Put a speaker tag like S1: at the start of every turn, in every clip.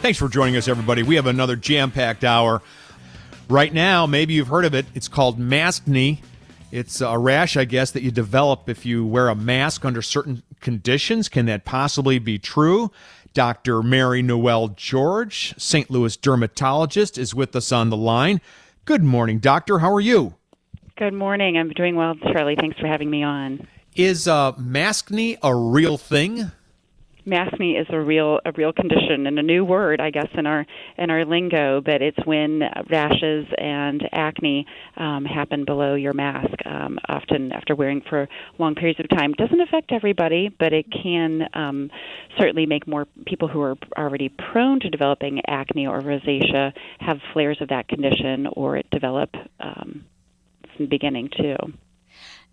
S1: Thanks for joining us, everybody. We have another jam-packed hour. Right now, maybe you've heard of it. It's called Maskne. It's a rash, I guess, that you develop if you wear a mask under certain conditions. Can that possibly be true? Dr. Mary Noël George, St. Louis dermatologist, is with us on the line. Good morning, doctor. How are you?
S2: Good morning. I'm doing well, Charlie. Thanks for having me on.
S1: Is Maskne a real thing?
S2: Maskne is a real condition and a new word, I guess, in our lingo. But it's when rashes and acne happen below your mask, often after wearing for long periods of time. Doesn't affect everybody, but it can certainly make more people who are already prone to developing acne or rosacea have flares of that condition, or it develop from the beginning too.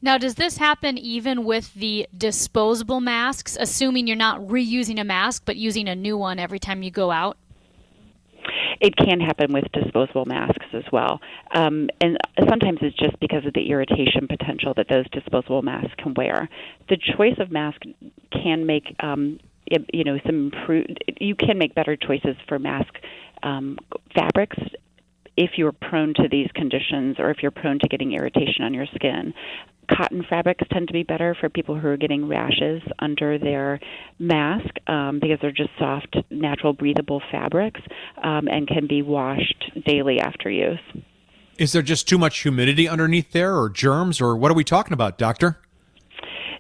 S3: Now, does this happen even with the disposable masks, assuming you're not reusing a mask but using a new one every time you go out?
S2: It can happen with disposable masks as well. And sometimes it's just because of the irritation potential that those disposable masks can wear. The choice of mask can make, you can make better choices for mask fabrics if you're prone to these conditions or if you're prone to getting irritation on your skin. Cotton fabrics tend to be better for people who are getting rashes under their mask because they're just soft, natural, breathable fabrics and can be washed daily after use.
S1: Is there just too much humidity underneath there, or germs, or what are we talking about, doctor?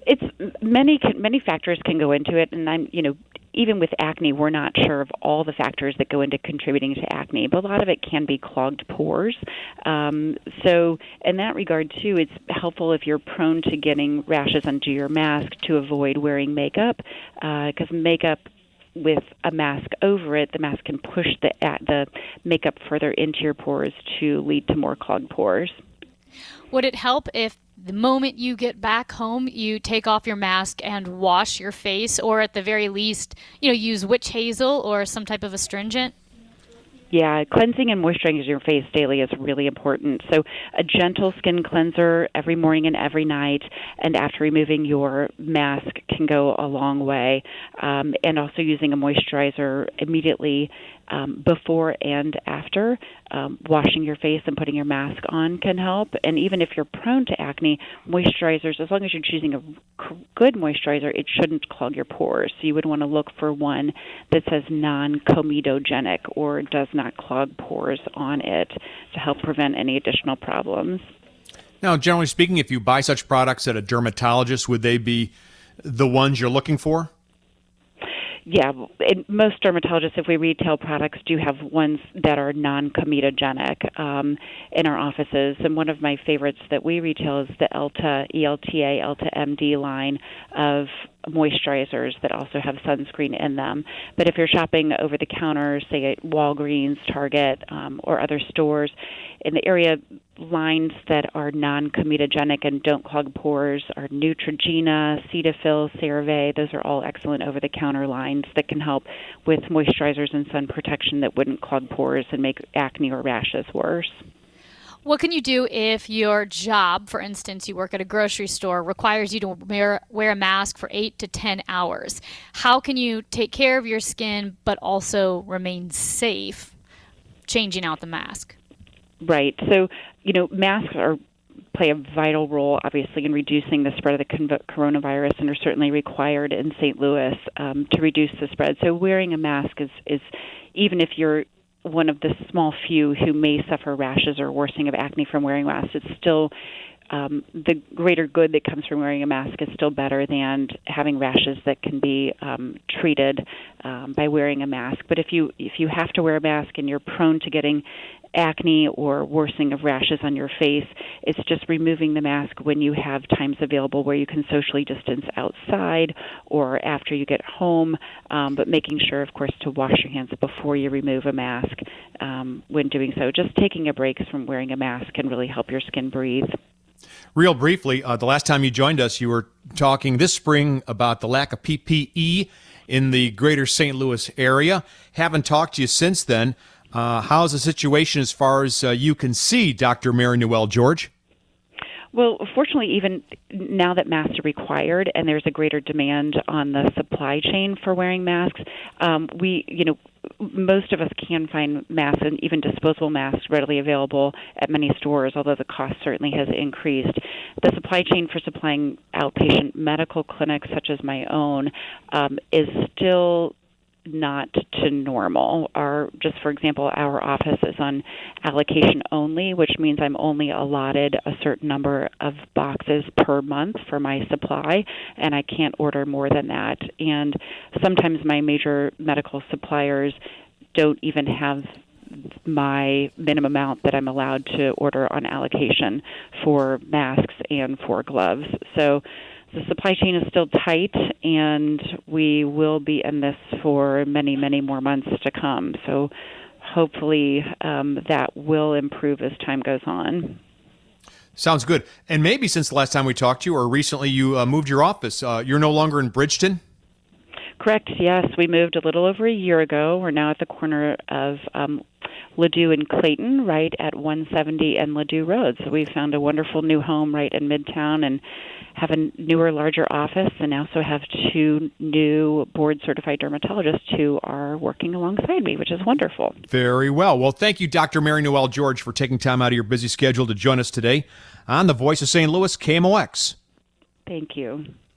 S2: It's many factors can go into it, and even with acne, we're not sure of all the factors that go into contributing to acne, but a lot of it can be clogged pores. So in that regard, too, it's helpful if you're prone to getting rashes under your mask to avoid wearing makeup, because makeup with a mask over it, the mask can push the makeup further into your pores to lead to more clogged pores.
S3: Would it help if the moment you get back home, you take off your mask and wash your face, or at the very least, use witch hazel or some type of astringent?
S2: Yeah, cleansing and moisturizing your face daily is really important. So a gentle skin cleanser every morning and every night, and after removing your mask can go a long way. And also using a moisturizer immediately before and after washing your face and putting your mask on can help. And even if you're prone to acne, moisturizers, as long as you're choosing a good moisturizer, it shouldn't clog your pores. So you would want to look for one that says non-comedogenic or does not clog pores on it to help prevent any additional problems.
S1: Now, generally speaking, if you buy such products at a dermatologist, would they be the ones you're looking for?
S2: Yeah, most dermatologists, if we retail products, do have ones that are non-comedogenic in our offices. And one of my favorites that we retail is the Elta MD line of moisturizers that also have sunscreen in them. But if you're shopping over the counter, say at Walgreens, Target, or other stores in the area, lines that are non-comedogenic and don't clog pores are Neutrogena, Cetaphil, CeraVe. Those are all excellent over-the-counter lines that can help with moisturizers and sun protection that wouldn't clog pores and make acne or rashes worse.
S3: What can you do if your job, for instance, you work at a grocery store, requires you to wear a mask for 8 to 10 hours? How can you take care of your skin but also remain safe changing out the mask?
S2: Right. So, masks play a vital role, obviously, in reducing the spread of the coronavirus and are certainly required in St. Louis to reduce the spread. So wearing a mask is even if you're one of the small few who may suffer rashes or worsening of acne from wearing masks, it's still the greater good that comes from wearing a mask is still better than having rashes that can be treated by wearing a mask. But if you have to wear a mask and you're prone to getting acne or worsening of rashes on your face, it's just removing the mask when you have times available where you can socially distance outside or after you get home, but making sure, of course, to wash your hands before you remove a mask when doing so. Just taking a break from wearing a mask can really help your skin breathe.
S1: Real briefly, the last time you joined us, you were talking this spring about the lack of PPE in the greater St. Louis area. Haven't talked to you since then. How's the situation as far as you can see, Dr. Mary Noël George?
S2: Well, fortunately, even now that masks are required and there's a greater demand on the supply chain for wearing masks, we most of us can find masks and even disposable masks readily available at many stores, although the cost certainly has increased. The supply chain for supplying outpatient medical clinics such as my own is still not to normal. Just for example, our office is on allocation only, which means I'm only allotted a certain number of boxes per month for my supply, and I can't order more than that. And sometimes my major medical suppliers don't even have my minimum amount that I'm allowed to order on allocation for masks and for gloves. So the supply chain is still tight, and we will be in this for many, many more months to come. So hopefully that will improve as time goes on.
S1: Sounds good. And maybe since the last time we talked to you, or recently you moved your office, you're no longer in Bridgeton?
S2: Correct, yes. We moved a little over a year ago. We're now at the corner of Ladue and Clayton, right at 170 and Ladue Road. So we found a wonderful new home right in Midtown and have a newer, larger office, and also have 2 new Board Certified Dermatologists who are working alongside me, which is wonderful.
S1: Very well. Well, thank you, Dr. Mary Noël George, for taking time out of your busy schedule to join us today on The Voice of St. Louis, KMOX.
S2: Thank you.